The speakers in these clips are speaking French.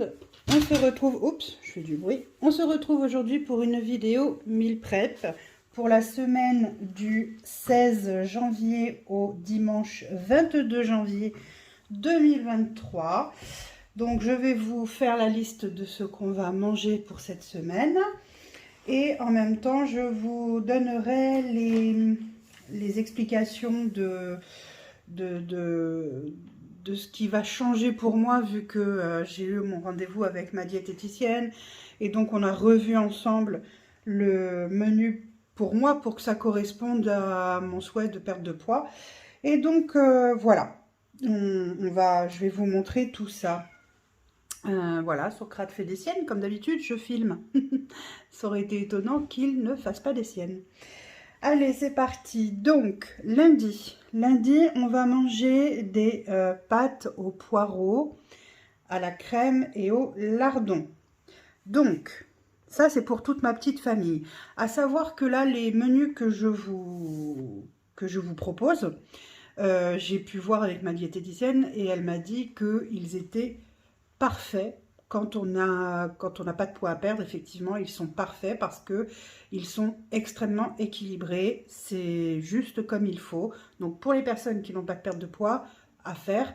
monde, on se retrouve, oups, je fais du bruit, on se retrouve aujourd'hui pour une vidéo meal prep pour la semaine du 16 janvier au dimanche 22 janvier 2023. Donc je vais vous faire la liste de ce qu'on va manger pour cette semaine et en même temps je vous donnerai les explications de ce qui va changer pour moi vu que j'ai eu mon rendez-vous avec ma diététicienne et donc on a revu ensemble le menu pour moi pour que ça corresponde à mon souhait de perte de poids. Et donc voilà, je vais vous montrer tout ça. Voilà, Socrate fait des siennes, comme d'habitude je filme. Ça aurait été étonnant qu'il ne fasse pas des siennes. Allez, c'est parti. Donc, lundi, on va manger des pâtes aux poireaux, à la crème et au lardon. Donc, ça, c'est pour toute ma petite famille. À savoir que là, les menus que je vous propose, j'ai pu voir avec ma diététicienne et elle m'a dit qu'ils étaient parfaits. Quand on n'a pas de poids à perdre, effectivement, ils sont parfaits parce que ils sont extrêmement équilibrés. C'est juste comme il faut. Donc, pour les personnes qui n'ont pas de perte de poids à faire,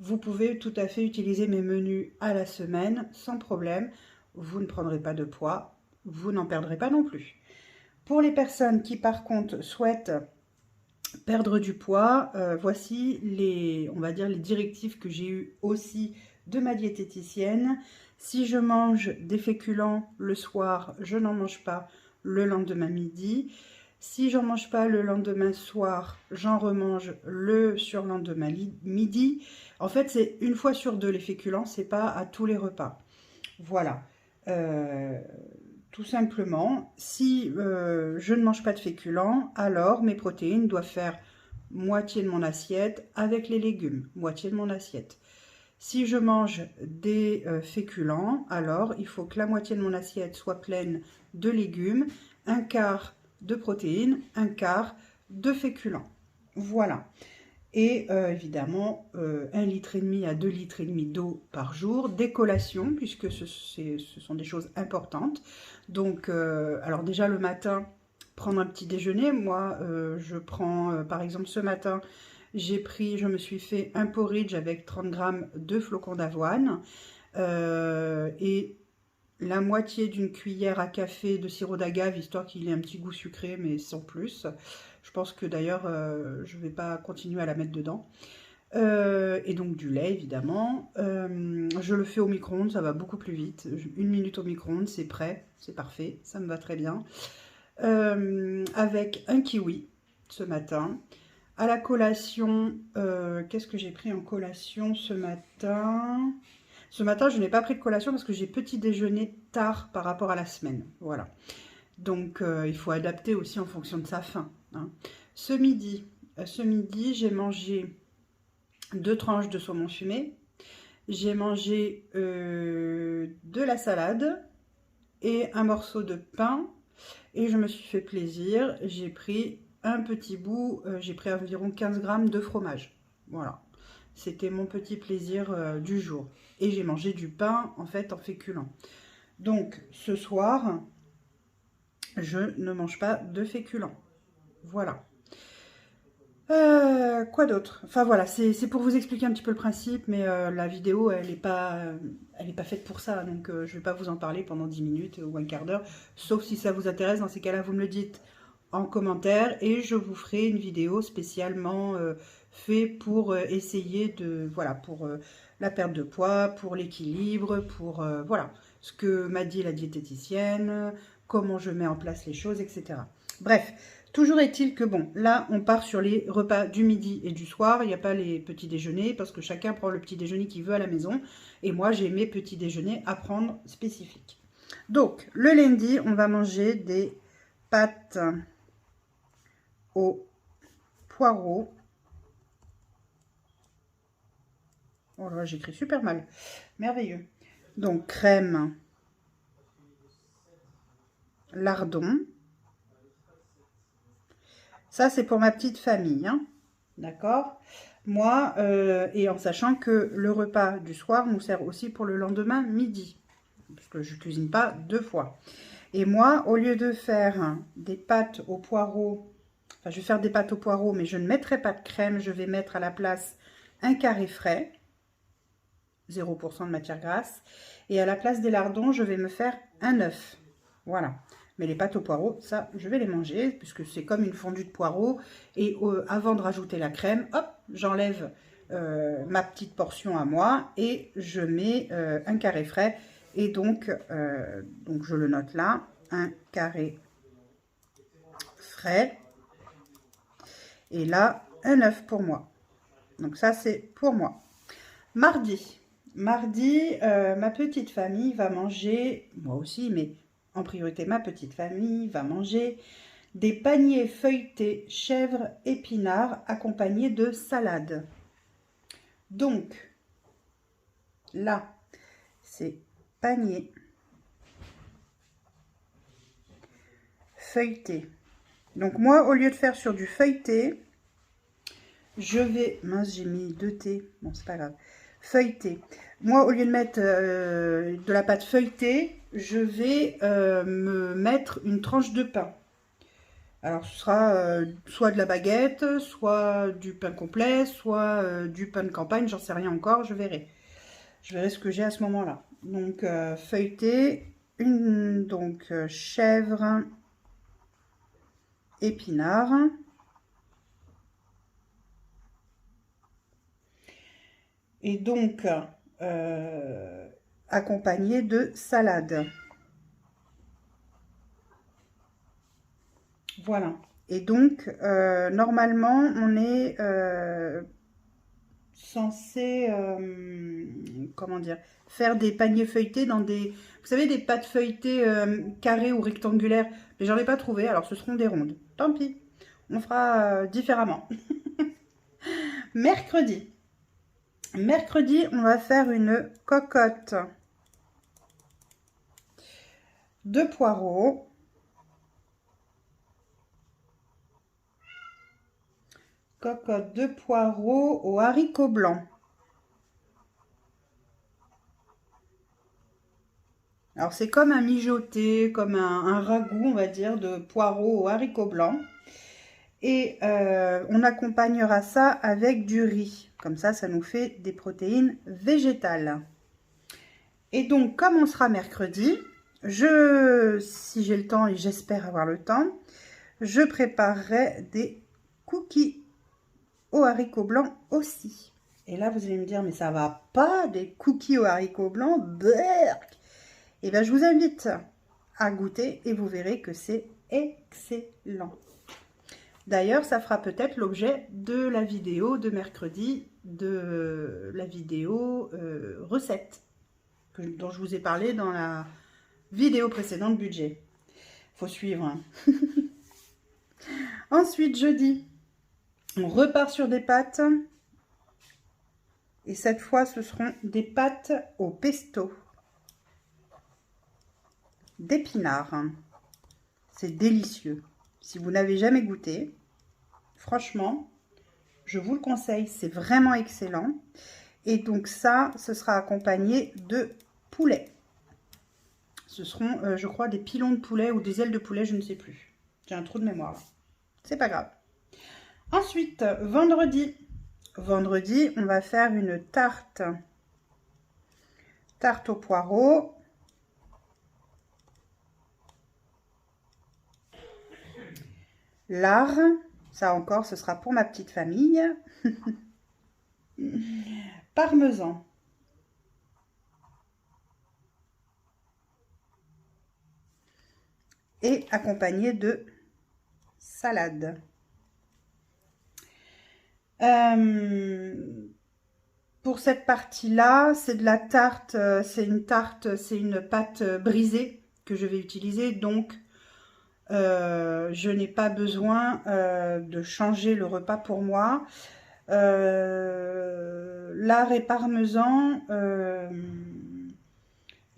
vous pouvez tout à fait utiliser mes menus à la semaine sans problème. Vous ne prendrez pas de poids, vous n'en perdrez pas non plus. Pour les personnes qui, par contre, souhaitent perdre du poids, voici on va dire, les directives que j'ai eues aussi de ma diététicienne. Si je mange des féculents le soir, je n'en mange pas le lendemain midi. Si j'en mange pas le lendemain soir, j'en remange le surlendemain midi. En fait, c'est une fois sur deux les féculents, c'est pas à tous les repas. Voilà. Tout simplement, si je ne mange pas de féculents, alors mes protéines doivent faire moitié de mon assiette avec les légumes, moitié de mon assiette. Si je mange des féculents, alors il faut que la moitié de mon assiette soit pleine de légumes, un quart de protéines, un quart de féculents. Voilà. Et évidemment, 1,5 litre à 2,5 litres d'eau par jour, des collations, puisque ce sont des choses importantes. Donc, alors déjà le matin, prendre un petit déjeuner. Moi, je prends, par exemple, ce matin, je me suis fait un porridge avec 30 grammes de flocons d'avoine et la moitié d'une cuillère à café de sirop d'agave, histoire qu'il ait un petit goût sucré, mais sans plus. Je pense que d'ailleurs, je ne vais pas continuer à la mettre dedans. Et donc du lait, évidemment. Je le fais au micro-ondes, ça va beaucoup plus vite. 1 minute au micro-ondes, c'est prêt, c'est parfait, ça me va très bien. Avec un kiwi, ce matin. À la collation, qu'est-ce que j'ai pris en collation ce matin ? Ce matin, je n'ai pas pris de collation parce que j'ai petit déjeuner tard par rapport à la semaine. Voilà. Donc, il faut adapter aussi en fonction de sa faim. Hein. Ce midi, j'ai mangé 2 tranches de saumon fumé. J'ai mangé de la salade et un morceau de pain. Et je me suis fait plaisir. J'ai pris un petit bout, j'ai pris environ 15 grammes de fromage. Voilà. C'était mon petit plaisir du jour. Et j'ai mangé du pain, en fait, en féculent. Donc, ce soir, je ne mange pas de féculents. Voilà. Quoi d'autre? Enfin, voilà, c'est pour vous expliquer un petit peu le principe, mais la vidéo, elle n'est pas faite pour ça. Donc, je ne vais pas vous en parler pendant 10 minutes ou un quart d'heure. Sauf si ça vous intéresse. Dans ces cas-là, vous me le dites en commentaire et je vous ferai une vidéo spécialement faite pour essayer de, voilà, pour la perte de poids, pour l'équilibre, pour, voilà, ce que m'a dit la diététicienne, comment je mets en place les choses, etc. Bref, toujours est-il que bon, là, on part sur les repas du midi et du soir. Il n'y a pas les petits déjeuners parce que chacun prend le petit déjeuner qu'il veut à la maison. Et moi, j'ai mes petits déjeuners à prendre spécifiques. Donc, le lundi, on va manger des pâtes aux poireaux. Oh là, j'écris super mal. Merveilleux. Donc, crème, lardon. Ça, c'est pour ma petite famille. Hein. D'accord? Moi, et en sachant que le repas du soir nous sert aussi pour le lendemain midi. Parce que je cuisine pas 2 fois. Et moi, au lieu de faire des pâtes aux poireaux, enfin je vais faire des pâtes aux poireaux, mais je ne mettrai pas de crème, je vais mettre à la place un carré frais, 0% de matière grasse. Et à la place des lardons, je vais me faire un œuf. Voilà. Mais les pâtes aux poireaux, ça, je vais les manger, puisque c'est comme une fondue de poireaux. Et avant de rajouter la crème, hop, j'enlève ma petite portion à moi et je mets un carré frais. Et donc je le note là, un carré frais. Et là, un œuf pour moi. Donc ça, c'est pour moi. Mardi, ma petite famille va manger, moi aussi, mais en priorité ma petite famille va manger des paniers feuilletés chèvre épinards accompagnés de salade. Donc, là, c'est panier feuilleté. Donc moi, au lieu de faire sur du feuilleté, je vais... Mince, j'ai mis 2 T. Bon, c'est pas grave. Feuilleté. Moi, au lieu de mettre de la pâte feuilletée, je vais me mettre une tranche de pain. Alors, ce sera soit de la baguette, soit du pain complet, soit du pain de campagne, j'en sais rien encore, je verrai. Je verrai ce que j'ai à ce moment-là. Donc, feuilleté, chèvre, épinard. Et donc, accompagné de salade. Voilà. Et donc, normalement, on est censé, comment dire, faire des paniers feuilletés dans des... Vous savez, des pâtes feuilletées carrées ou rectangulaires. Mais j'en ai pas trouvé, alors ce seront des rondes. Tant pis, on fera différemment. Mercredi. Mercredi, on va faire une cocotte de poireaux. Cocotte de poireaux aux haricots blancs. Alors, c'est comme un mijoté, comme un ragoût, on va dire, de poireaux aux haricots blancs. Et on accompagnera ça avec du riz. Comme ça nous fait des protéines végétales. Et donc, comme on sera mercredi, si j'ai le temps et j'espère avoir le temps, je préparerai des cookies aux haricots blancs aussi. Et là, vous allez me dire, mais ça va pas, des cookies aux haricots blancs, berk. Et bien, je vous invite à goûter et vous verrez que c'est excellent. D'ailleurs, ça fera peut-être l'objet de la vidéo de mercredi, de la vidéo recette, dont je vous ai parlé dans la vidéo précédente budget. Faut suivre. Hein. Ensuite, jeudi, on repart sur des pâtes. Et cette fois, ce seront des pâtes au pesto. D'épinards. C'est délicieux. Si vous n'avez jamais goûté, franchement, je vous le conseille. C'est vraiment excellent. Et donc ça, ce sera accompagné de poulet. Ce seront, je crois, des pilons de poulet ou des ailes de poulet, je ne sais plus. J'ai un trou de mémoire là. C'est pas grave. Ensuite, vendredi. Vendredi, on va faire une tarte. Tarte aux poireaux. Lard. Ça encore, ce sera pour ma petite famille. Parmesan. Et accompagné de salade. Pour cette partie-là, c'est de la tarte, c'est une pâte brisée que je vais utiliser. Donc, je n'ai pas besoin de changer le repas pour moi. Lard et parmesan, moi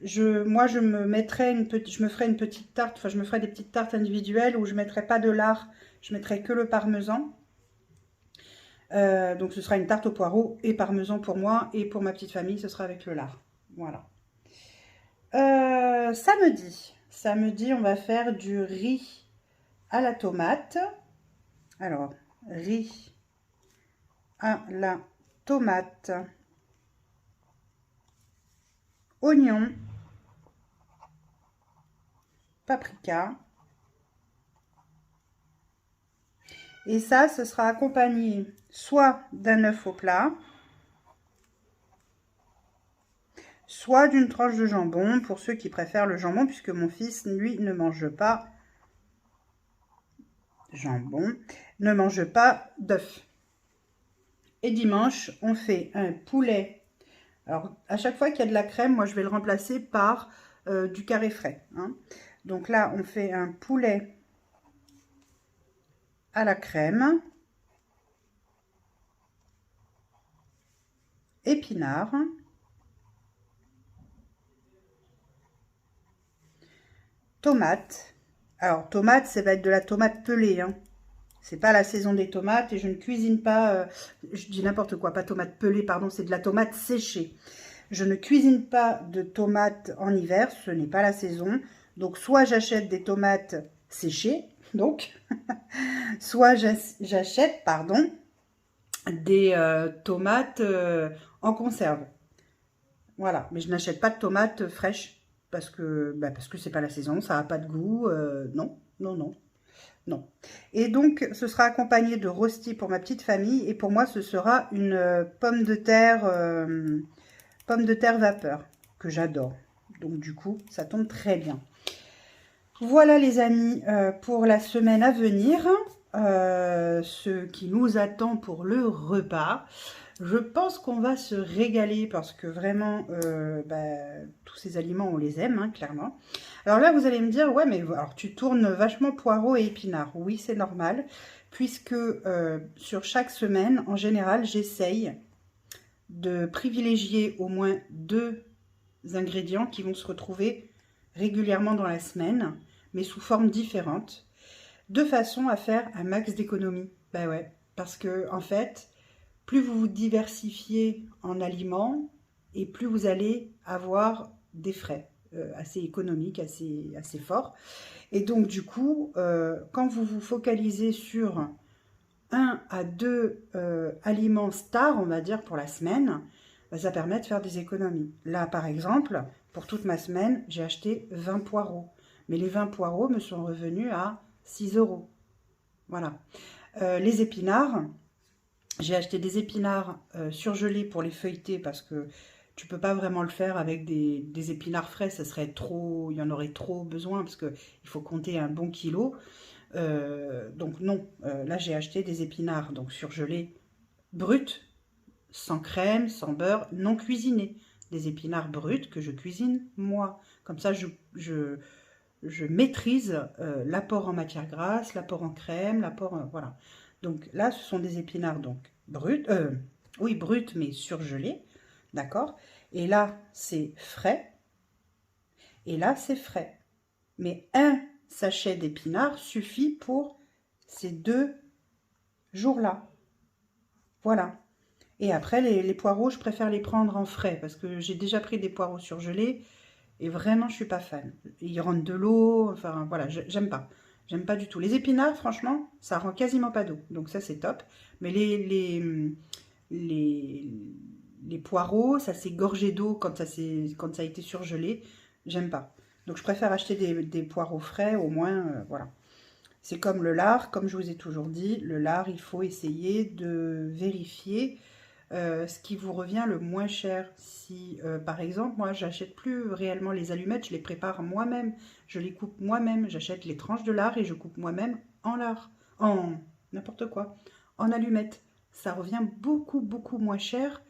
je me ferai une petite tarte, enfin je me ferai des petites tartes individuelles où je ne mettrai pas de lard, je mettrai que le parmesan. Donc ce sera une tarte aux poireaux et parmesan pour moi, et pour ma petite famille, ce sera avec le lard. Voilà. Samedi, on va faire du riz à la tomate. Alors, riz à la tomate, oignon, paprika. Et ça, ce sera accompagné soit d'un œuf au plat, soit d'une tranche de jambon, pour ceux qui préfèrent le jambon, puisque mon fils, lui, ne mange pas jambon, ne mange pas d'œuf. Et dimanche, on fait un poulet. Alors, à chaque fois qu'il y a de la crème, moi, je vais le remplacer par du carré frais. Hein. Donc là, on fait un poulet à la crème, épinards, tomates. Alors, tomate, ça va être de la tomate pelée. Hein. C'est pas la saison des tomates et je ne cuisine pas, je dis n'importe quoi, pas tomate pelée, pardon, c'est de la tomate séchée. Je ne cuisine pas de tomates en hiver, ce n'est pas la saison. Donc, soit j'achète des tomates séchées, donc, soit j'achète, pardon, des tomates en conserve. Voilà, mais je n'achète pas de tomates fraîches parce que c'est pas la saison, ça n'a pas de goût. Non, non, non, non. Et donc, ce sera accompagné de rosti pour ma petite famille et pour moi, ce sera une pomme de terre vapeur que j'adore. Donc, du coup, ça tombe très bien. Voilà les amis pour la semaine à venir, ce qui nous attend pour le repas. Je pense qu'on va se régaler parce que vraiment, tous ces aliments, on les aime, hein, clairement. Alors là, vous allez me dire, ouais, mais alors, tu tournes vachement poireaux et épinards. Oui, c'est normal, puisque sur chaque semaine, en général, j'essaye de privilégier au moins 2 ingrédients qui vont se retrouver régulièrement dans la semaine, mais sous formes différentes, de façon à faire un max d'économie. Ben ouais, parce que en fait, plus vous vous diversifiez en aliments, et plus vous allez avoir des frais assez économiques, assez forts. Et donc du coup, quand vous vous focalisez sur 1 à 2 aliments stars, on va dire, pour la semaine, ça permet de faire des économies. Là, par exemple, pour toute ma semaine, j'ai acheté 20 poireaux. Mais les 20 poireaux me sont revenus à 6 €. Voilà. Les épinards, j'ai acheté des épinards surgelés pour les feuilleter parce que tu peux pas vraiment le faire avec des épinards frais, ça serait trop, il y en aurait trop besoin parce qu'il faut compter un bon kilo. Donc non, là j'ai acheté des épinards donc surgelés bruts, sans crème, sans beurre, non cuisinés. Des épinards bruts que je cuisine moi. Comme ça, je maîtrise l'apport en matière grasse, l'apport en crème, l'apport... voilà. Donc là, ce sont des épinards donc bruts, oui, bruts mais surgelés, d'accord. Et là, c'est frais. Et là, c'est frais. Mais un sachet d'épinards suffit pour ces 2 jours-là. Voilà. Et après, les poireaux, je préfère les prendre en frais parce que j'ai déjà pris des poireaux surgelés et vraiment, je suis pas fan. Ils rentrent de l'eau, enfin voilà, j'aime pas. J'aime pas du tout. Les épinards, franchement, ça rend quasiment pas d'eau. Donc ça, c'est top. Mais les, les poireaux, ça s'est gorgé d'eau quand ça a été surgelé. J'aime pas. Donc je préfère acheter des poireaux frais, au moins, voilà. C'est comme le lard, comme je vous ai toujours dit, le lard, il faut essayer de vérifier ce qui vous revient le moins cher. Si, par exemple, moi, j'achète plus réellement les allumettes, je les prépare moi-même, je les coupe moi-même, j'achète les tranches de lard et je coupe moi-même en lard, en n'importe quoi, en allumettes. Ça revient beaucoup, beaucoup moins cher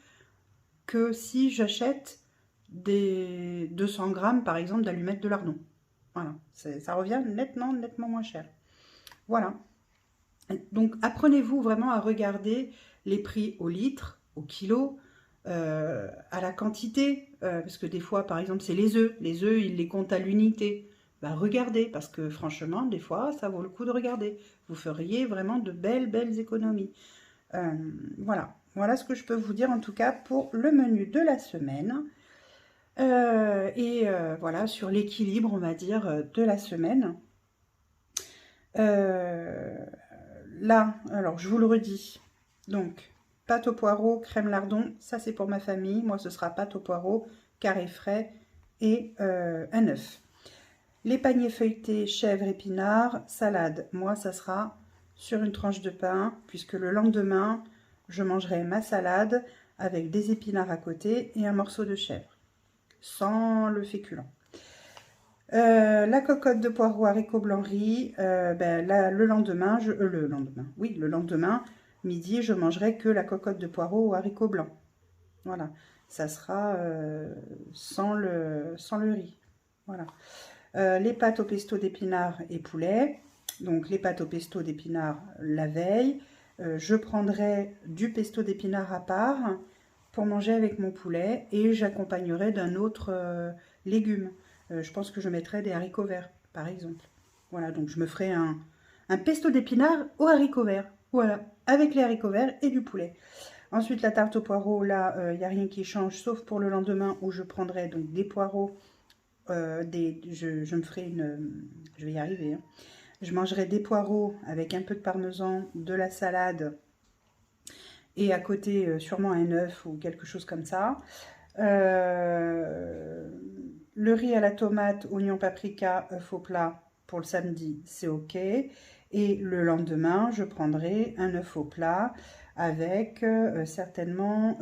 que si j'achète des 200 grammes, par exemple, d'allumettes de lardon. Voilà, ça revient nettement, nettement moins cher. Voilà. Donc, apprenez-vous vraiment à regarder les prix au litre, au kilo, à la quantité. Parce que des fois, par exemple, c'est les œufs. Les œufs, ils les comptent à l'unité. Bah, regardez, parce que franchement, des fois, ça vaut le coup de regarder. Vous feriez vraiment de belles, belles économies. Voilà. Voilà ce que je peux vous dire en tout cas pour le menu de la semaine. Voilà, sur l'équilibre, on va dire, de la semaine. Là, alors je vous le redis, donc pâte au poireau, crème lardon, ça c'est pour ma famille. Moi ce sera pâte au poireau, carré frais et un œuf. Les paniers feuilletés, chèvre, épinards, salade. Moi ça sera sur une tranche de pain, puisque le lendemain je mangerai ma salade avec des épinards à côté et un morceau de chèvre, sans le féculent. La cocotte de poireaux haricots blancs riz, le lendemain, le lendemain, midi, je mangerai que la cocotte de poireaux aux haricots blancs. Voilà, ça sera sans le riz. Voilà. Les pâtes au pesto d'épinards et poulet. Donc les pâtes au pesto d'épinards la veille. Je prendrai du pesto d'épinards à part pour manger avec mon poulet et j'accompagnerai d'un autre légume. Je pense que je mettrai des haricots verts, par exemple. Voilà, donc je me ferai un pesto d'épinards aux haricots verts. Voilà, avec les haricots verts et du poulet. Ensuite, la tarte aux poireaux, là, il n'y a rien qui change, sauf pour le lendemain où je prendrai donc des poireaux. Je me ferai une... Je vais y arriver. Hein. Je mangerai des poireaux avec un peu de parmesan, de la salade et à côté sûrement un œuf ou quelque chose comme ça. Le riz à la tomate, oignon, paprika, œuf au plat pour le samedi, c'est ok. Et le lendemain, je prendrai un œuf au plat avec certainement,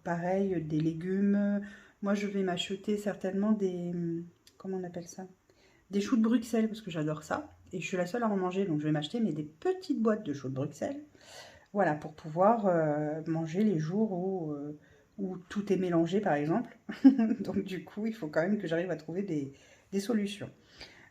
pareil, des légumes. Moi, je vais m'acheter certainement des... Comment on appelle ça? Des choux de Bruxelles, parce que j'adore ça. Et je suis la seule à en manger, donc je vais m'acheter des petites boîtes de choux de Bruxelles. Voilà, pour pouvoir manger les jours où tout est mélangé, par exemple. Donc du coup, il faut quand même que j'arrive à trouver des solutions.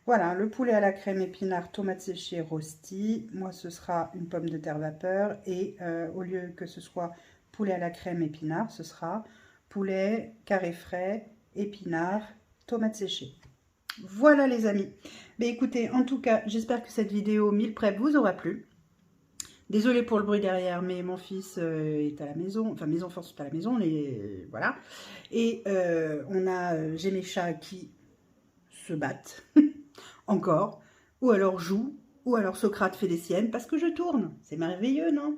Voilà, le poulet à la crème épinard, tomates séchées, rosti. Moi, ce sera une pomme de terre vapeur. Et au lieu que ce soit poulet à la crème épinard, ce sera poulet carré frais, épinard, tomates séchées. Voilà les amis. Mais écoutez, en tout cas, j'espère que cette vidéo meal prep vous aura plu. Désolée pour le bruit derrière, mais mon fils est à la maison, enfin mes enfants sont à la maison, voilà. Et j'ai mes chats qui se battent, encore, ou alors jouent, ou alors Socrate fait des siennes, parce que je tourne. C'est merveilleux, non?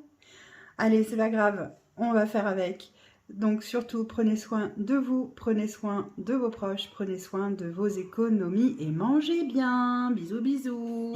Allez, c'est pas grave, on va faire avec. Donc surtout, prenez soin de vous, prenez soin de vos proches, prenez soin de vos économies et mangez bien. Bisous, bisous.